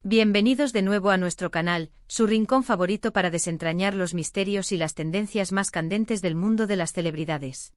Bienvenidos de nuevo a nuestro canal, su rincón favorito para desentrañar los misterios y las tendencias más candentes del mundo de las celebridades.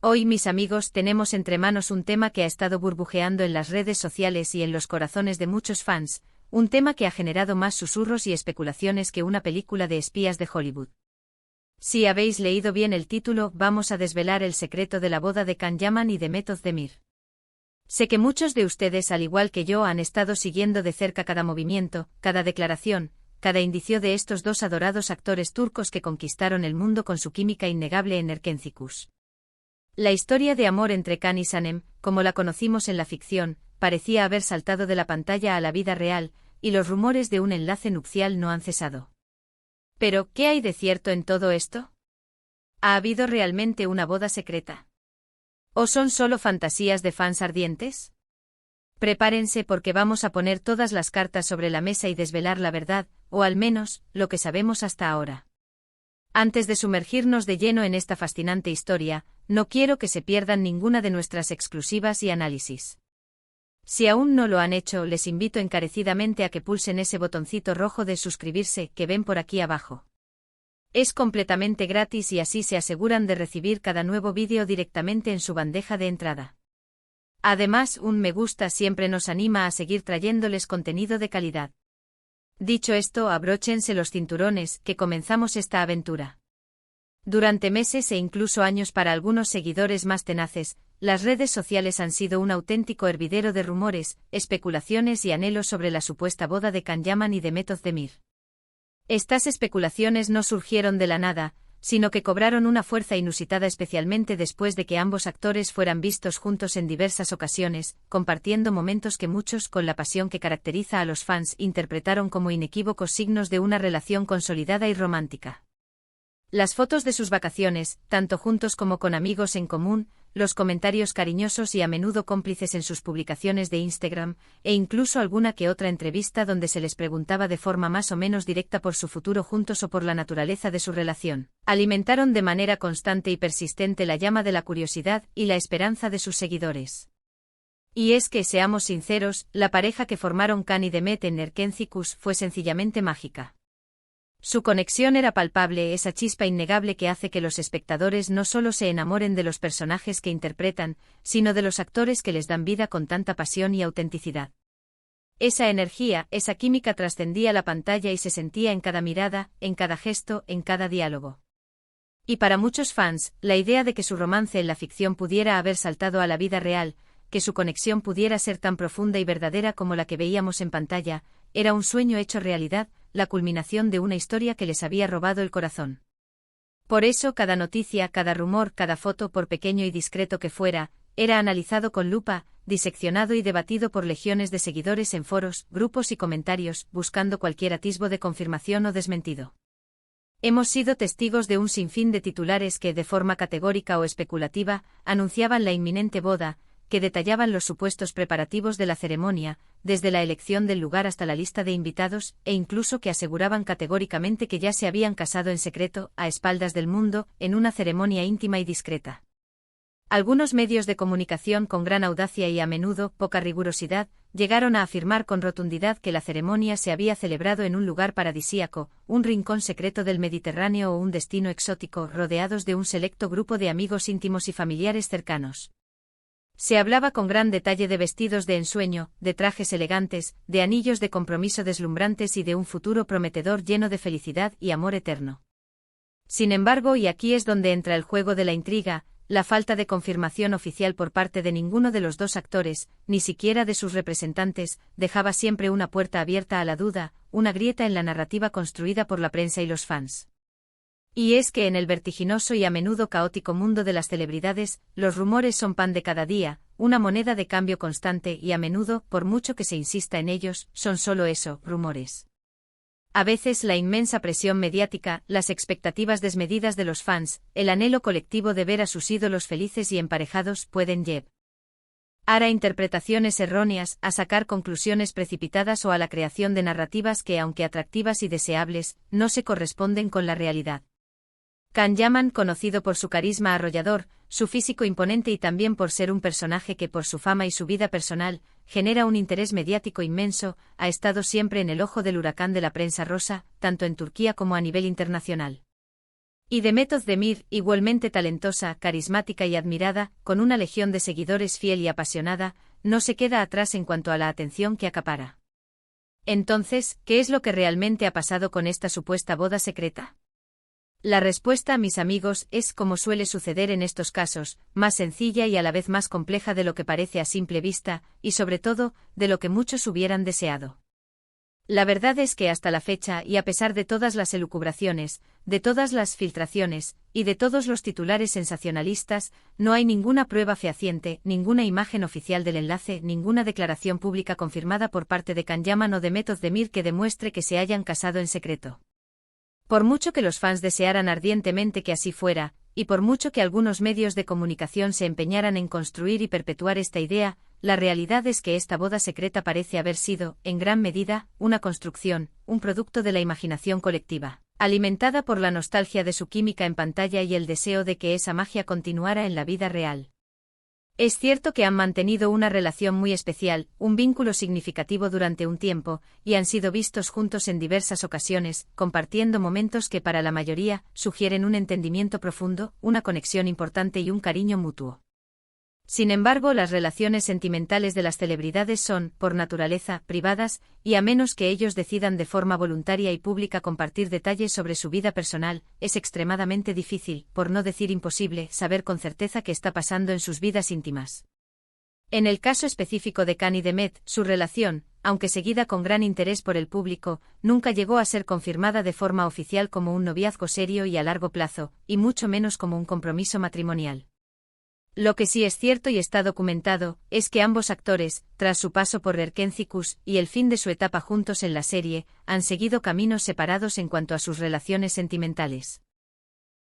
Hoy, mis amigos, tenemos entre manos un tema que ha estado burbujeando en las redes sociales y en los corazones de muchos fans, un tema que ha generado más susurros y especulaciones que una película de espías de Hollywood. Si habéis leído bien el título, vamos a desvelar el secreto de la boda de Can Yaman y de Method Demir. Sé que muchos de ustedes, al igual que yo, han estado siguiendo de cerca cada movimiento, cada declaración, cada indicio de estos dos adorados actores turcos que conquistaron el mundo con su química innegable en Erkenci. La historia de amor entre Can y Sanem, como la conocimos en la ficción, parecía haber saltado de la pantalla a la vida real, y los rumores de un enlace nupcial no han cesado. Pero, ¿qué hay de cierto en todo esto? ¿Ha habido realmente una boda secreta? ¿O son solo fantasías de fans ardientes? Prepárense porque vamos a poner todas las cartas sobre la mesa y desvelar la verdad, o al menos, lo que sabemos hasta ahora. Antes de sumergirnos de lleno en esta fascinante historia, no quiero que se pierdan ninguna de nuestras exclusivas y análisis. Si aún no lo han hecho, les invito encarecidamente a que pulsen ese botoncito rojo de suscribirse que ven por aquí abajo. Es completamente gratis y así se aseguran de recibir cada nuevo vídeo directamente en su bandeja de entrada. Además, un me gusta siempre nos anima a seguir trayéndoles contenido de calidad. Dicho esto, abróchense los cinturones, que comenzamos esta aventura. Durante meses e incluso años para algunos seguidores más tenaces, las redes sociales han sido un auténtico hervidero de rumores, especulaciones y anhelos sobre la supuesta boda de Can Yaman y de Method Demir. Estas especulaciones no surgieron de la nada, sino que cobraron una fuerza inusitada especialmente después de que ambos actores fueran vistos juntos en diversas ocasiones, compartiendo momentos que muchos, con la pasión que caracteriza a los fans, interpretaron como inequívocos signos de una relación consolidada y romántica. Las fotos de sus vacaciones, tanto juntos como con amigos en común, los comentarios cariñosos y a menudo cómplices en sus publicaciones de Instagram, e incluso alguna que otra entrevista donde se les preguntaba de forma más o menos directa por su futuro juntos o por la naturaleza de su relación, alimentaron de manera constante y persistente la llama de la curiosidad y la esperanza de sus seguidores. Y es que, seamos sinceros, la pareja que formaron Can y Demet en Erkenci fue sencillamente mágica. Su conexión era palpable, esa chispa innegable que hace que los espectadores no solo se enamoren de los personajes que interpretan, sino de los actores que les dan vida con tanta pasión y autenticidad. Esa energía, esa química trascendía la pantalla y se sentía en cada mirada, en cada gesto, en cada diálogo. Y para muchos fans, la idea de que su romance en la ficción pudiera haber saltado a la vida real, que su conexión pudiera ser tan profunda y verdadera como la que veíamos en pantalla, era un sueño hecho realidad, la culminación de una historia que les había robado el corazón. Por eso cada noticia, cada rumor, cada foto, por pequeño y discreto que fuera, era analizado con lupa, diseccionado y debatido por legiones de seguidores en foros, grupos y comentarios, buscando cualquier atisbo de confirmación o desmentido. Hemos sido testigos de un sinfín de titulares que, de forma categórica o especulativa, anunciaban la inminente boda, que detallaban los supuestos preparativos de la ceremonia, desde la elección del lugar hasta la lista de invitados, e incluso que aseguraban categóricamente que ya se habían casado en secreto, a espaldas del mundo, en una ceremonia íntima y discreta. Algunos medios de comunicación con gran audacia y a menudo poca rigurosidad, llegaron a afirmar con rotundidad que la ceremonia se había celebrado en un lugar paradisíaco, un rincón secreto del Mediterráneo o un destino exótico, rodeados de un selecto grupo de amigos íntimos y familiares cercanos. Se hablaba con gran detalle de vestidos de ensueño, de trajes elegantes, de anillos de compromiso deslumbrantes y de un futuro prometedor lleno de felicidad y amor eterno. Sin embargo, y aquí es donde entra el juego de la intriga, la falta de confirmación oficial por parte de ninguno de los dos actores, ni siquiera de sus representantes, dejaba siempre una puerta abierta a la duda, una grieta en la narrativa construida por la prensa y los fans. Y es que en el vertiginoso y a menudo caótico mundo de las celebridades, los rumores son pan de cada día, una moneda de cambio constante y a menudo, por mucho que se insista en ellos, son solo eso, rumores. A veces la inmensa presión mediática, las expectativas desmedidas de los fans, el anhelo colectivo de ver a sus ídolos felices y emparejados pueden llevar a interpretaciones erróneas, a sacar conclusiones precipitadas o a la creación de narrativas que, aunque atractivas y deseables, no se corresponden con la realidad. Can Yaman, conocido por su carisma arrollador, su físico imponente y también por ser un personaje que por su fama y su vida personal, genera un interés mediático inmenso, ha estado siempre en el ojo del huracán de la prensa rosa, tanto en Turquía como a nivel internacional. Y Demet Özdemir, igualmente talentosa, carismática y admirada, con una legión de seguidores fiel y apasionada, no se queda atrás en cuanto a la atención que acapara. Entonces, ¿qué es lo que realmente ha pasado con esta supuesta boda secreta? La respuesta, mis amigos, es, como suele suceder en estos casos, más sencilla y a la vez más compleja de lo que parece a simple vista, y sobre todo, de lo que muchos hubieran deseado. La verdad es que hasta la fecha, y a pesar de todas las elucubraciones, de todas las filtraciones, y de todos los titulares sensacionalistas, no hay ninguna prueba fehaciente, ninguna imagen oficial del enlace, ninguna declaración pública confirmada por parte de Can Yaman o Demet Özdemir que demuestre que se hayan casado en secreto. Por mucho que los fans desearan ardientemente que así fuera, y por mucho que algunos medios de comunicación se empeñaran en construir y perpetuar esta idea, la realidad es que esta boda secreta parece haber sido, en gran medida, una construcción, un producto de la imaginación colectiva, alimentada por la nostalgia de su química en pantalla y el deseo de que esa magia continuara en la vida real. Es cierto que han mantenido una relación muy especial, un vínculo significativo durante un tiempo, y han sido vistos juntos en diversas ocasiones, compartiendo momentos que para la mayoría sugieren un entendimiento profundo, una conexión importante y un cariño mutuo. Sin embargo, las relaciones sentimentales de las celebridades son, por naturaleza, privadas, y a menos que ellos decidan de forma voluntaria y pública compartir detalles sobre su vida personal, es extremadamente difícil, por no decir imposible, saber con certeza qué está pasando en sus vidas íntimas. En el caso específico de Can y Demet, su relación, aunque seguida con gran interés por el público, nunca llegó a ser confirmada de forma oficial como un noviazgo serio y a largo plazo, y mucho menos como un compromiso matrimonial. Lo que sí es cierto y está documentado, es que ambos actores, tras su paso por Erkencikus y el fin de su etapa juntos en la serie, han seguido caminos separados en cuanto a sus relaciones sentimentales.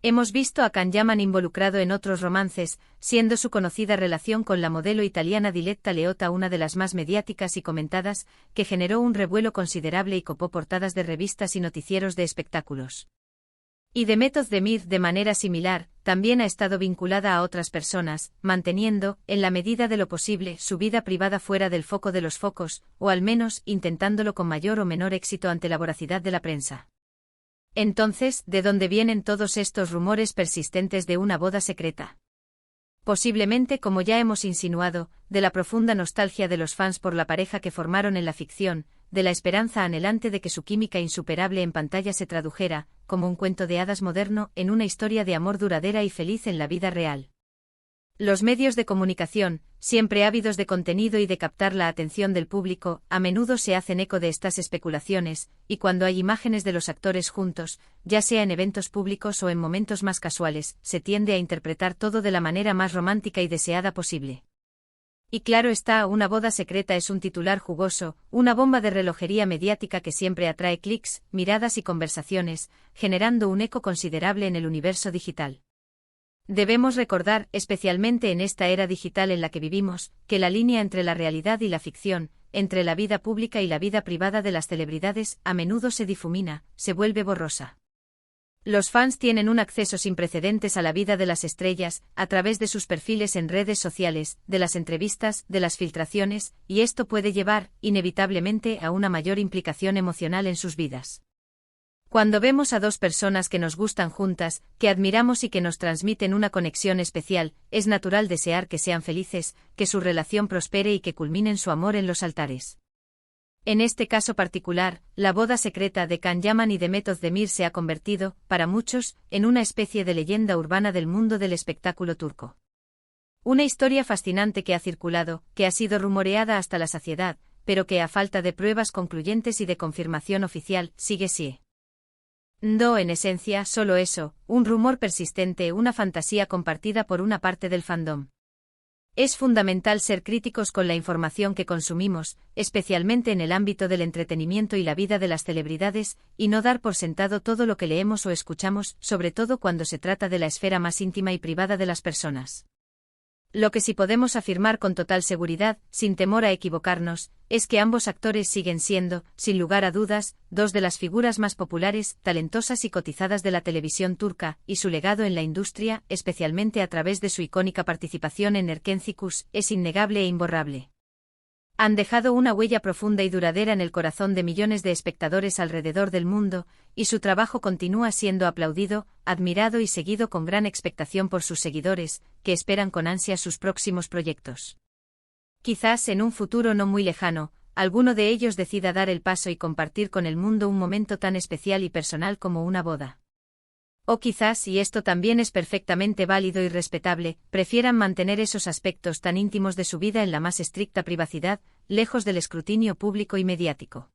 Hemos visto a Can Yaman involucrado en otros romances, siendo su conocida relación con la modelo italiana Diletta Leotta una de las más mediáticas y comentadas, que generó un revuelo considerable y copó portadas de revistas y noticieros de espectáculos. Y Demet Özdemir, de manera similar, también ha estado vinculada a otras personas, manteniendo, en la medida de lo posible, su vida privada fuera del foco de los focos, o al menos, intentándolo con mayor o menor éxito ante la voracidad de la prensa. Entonces, ¿de dónde vienen todos estos rumores persistentes de una boda secreta? Posiblemente, como ya hemos insinuado, de la profunda nostalgia de los fans por la pareja que formaron en la ficción, de la esperanza anhelante de que su química insuperable en pantalla se tradujera, como un cuento de hadas moderno, en una historia de amor duradera y feliz en la vida real. Los medios de comunicación, siempre ávidos de contenido y de captar la atención del público, a menudo se hacen eco de estas especulaciones, y cuando hay imágenes de los actores juntos, ya sea en eventos públicos o en momentos más casuales, se tiende a interpretar todo de la manera más romántica y deseada posible. Y claro está, una boda secreta es un titular jugoso, una bomba de relojería mediática que siempre atrae clics, miradas y conversaciones, generando un eco considerable en el universo digital. Debemos recordar, especialmente en esta era digital en la que vivimos, que la línea entre la realidad y la ficción, entre la vida pública y la vida privada de las celebridades, a menudo se difumina, se vuelve borrosa. Los fans tienen un acceso sin precedentes a la vida de las estrellas, a través de sus perfiles en redes sociales, de las entrevistas, de las filtraciones, y esto puede llevar, inevitablemente, a una mayor implicación emocional en sus vidas. Cuando vemos a dos personas que nos gustan juntas, que admiramos y que nos transmiten una conexión especial, es natural desear que sean felices, que su relación prospere y que culminen su amor en los altares. En este caso particular, la boda secreta de Can Yaman y Demet Özdemir se ha convertido, para muchos, en una especie de leyenda urbana del mundo del espectáculo turco. Una historia fascinante que ha circulado, que ha sido rumoreada hasta la saciedad, pero que a falta de pruebas concluyentes y de confirmación oficial, sigue siendo en esencia solo eso, un rumor persistente, una fantasía compartida por una parte del fandom. Es fundamental ser críticos con la información que consumimos, especialmente en el ámbito del entretenimiento y la vida de las celebridades, y no dar por sentado todo lo que leemos o escuchamos, sobre todo cuando se trata de la esfera más íntima y privada de las personas. Lo que sí podemos afirmar con total seguridad, sin temor a equivocarnos, es que ambos actores siguen siendo, sin lugar a dudas, dos de las figuras más populares, talentosas y cotizadas de la televisión turca, y su legado en la industria, especialmente a través de su icónica participación en Erkencikus, es innegable e imborrable. Han dejado una huella profunda y duradera en el corazón de millones de espectadores alrededor del mundo, y su trabajo continúa siendo aplaudido, admirado y seguido con gran expectación por sus seguidores, que esperan con ansia sus próximos proyectos. Quizás en un futuro no muy lejano, alguno de ellos decida dar el paso y compartir con el mundo un momento tan especial y personal como una boda. O quizás, y esto también es perfectamente válido y respetable, prefieran mantener esos aspectos tan íntimos de su vida en la más estricta privacidad, lejos del escrutinio público y mediático.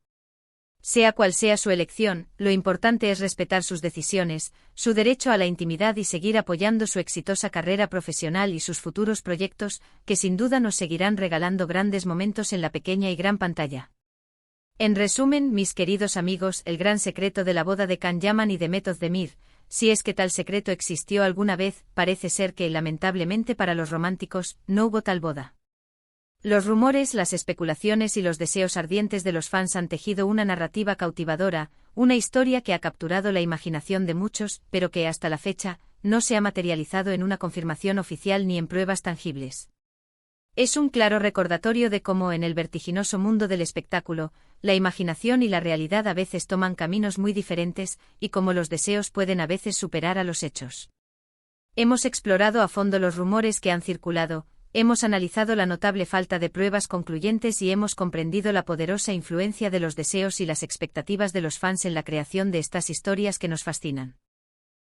Sea cual sea su elección, lo importante es respetar sus decisiones, su derecho a la intimidad y seguir apoyando su exitosa carrera profesional y sus futuros proyectos, que sin duda nos seguirán regalando grandes momentos en la pequeña y gran pantalla. En resumen, mis queridos amigos, el gran secreto de la boda de Can Yaman y de Method Demir, si es que tal secreto existió alguna vez, parece ser que, lamentablemente para los románticos, no hubo tal boda. Los rumores, las especulaciones y los deseos ardientes de los fans han tejido una narrativa cautivadora, una historia que ha capturado la imaginación de muchos, pero que hasta la fecha, no se ha materializado en una confirmación oficial ni en pruebas tangibles. Es un claro recordatorio de cómo en el vertiginoso mundo del espectáculo, la imaginación y la realidad a veces toman caminos muy diferentes, y cómo los deseos pueden a veces superar a los hechos. Hemos explorado a fondo los rumores que han circulado, hemos analizado la notable falta de pruebas concluyentes y hemos comprendido la poderosa influencia de los deseos y las expectativas de los fans en la creación de estas historias que nos fascinan.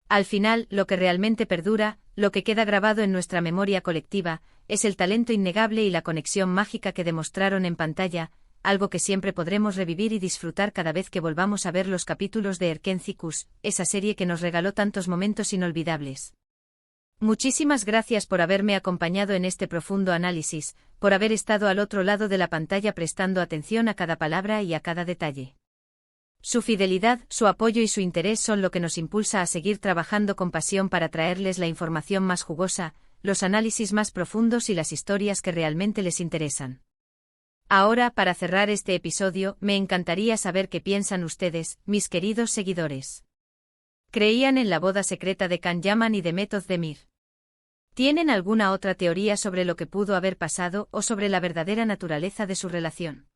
Al final, lo que realmente perdura, lo que queda grabado en nuestra memoria colectiva, es el talento innegable y la conexión mágica que demostraron en pantalla, algo que siempre podremos revivir y disfrutar cada vez que volvamos a ver los capítulos de Erken Cikus, esa serie que nos regaló tantos momentos inolvidables. Muchísimas gracias por haberme acompañado en este profundo análisis, por haber estado al otro lado de la pantalla prestando atención a cada palabra y a cada detalle. Su fidelidad, su apoyo y su interés son lo que nos impulsa a seguir trabajando con pasión para traerles la información más jugosa, los análisis más profundos y las historias que realmente les interesan. Ahora, para cerrar este episodio, me encantaría saber qué piensan ustedes, mis queridos seguidores. ¿Creían en la boda secreta de Can Yaman y de Method Demir? ¿Tienen alguna otra teoría sobre lo que pudo haber pasado o sobre la verdadera naturaleza de su relación?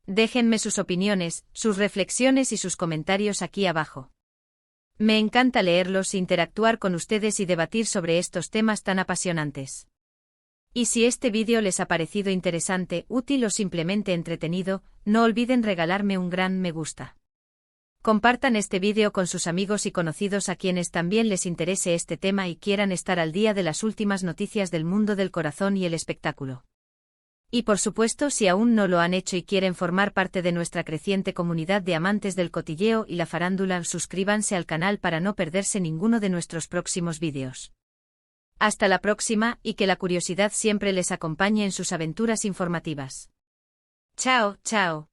Déjenme sus opiniones, sus reflexiones y sus comentarios aquí abajo. Me encanta leerlos, interactuar con ustedes y debatir sobre estos temas tan apasionantes. Y si este vídeo les ha parecido interesante, útil o simplemente entretenido, no olviden regalarme un gran me gusta. Compartan este vídeo con sus amigos y conocidos a quienes también les interese este tema y quieran estar al día de las últimas noticias del mundo del corazón y el espectáculo. Y por supuesto, si aún no lo han hecho y quieren formar parte de nuestra creciente comunidad de amantes del cotilleo y la farándula, suscríbanse al canal para no perderse ninguno de nuestros próximos vídeos. Hasta la próxima, y que la curiosidad siempre les acompañe en sus aventuras informativas. Chao, chao.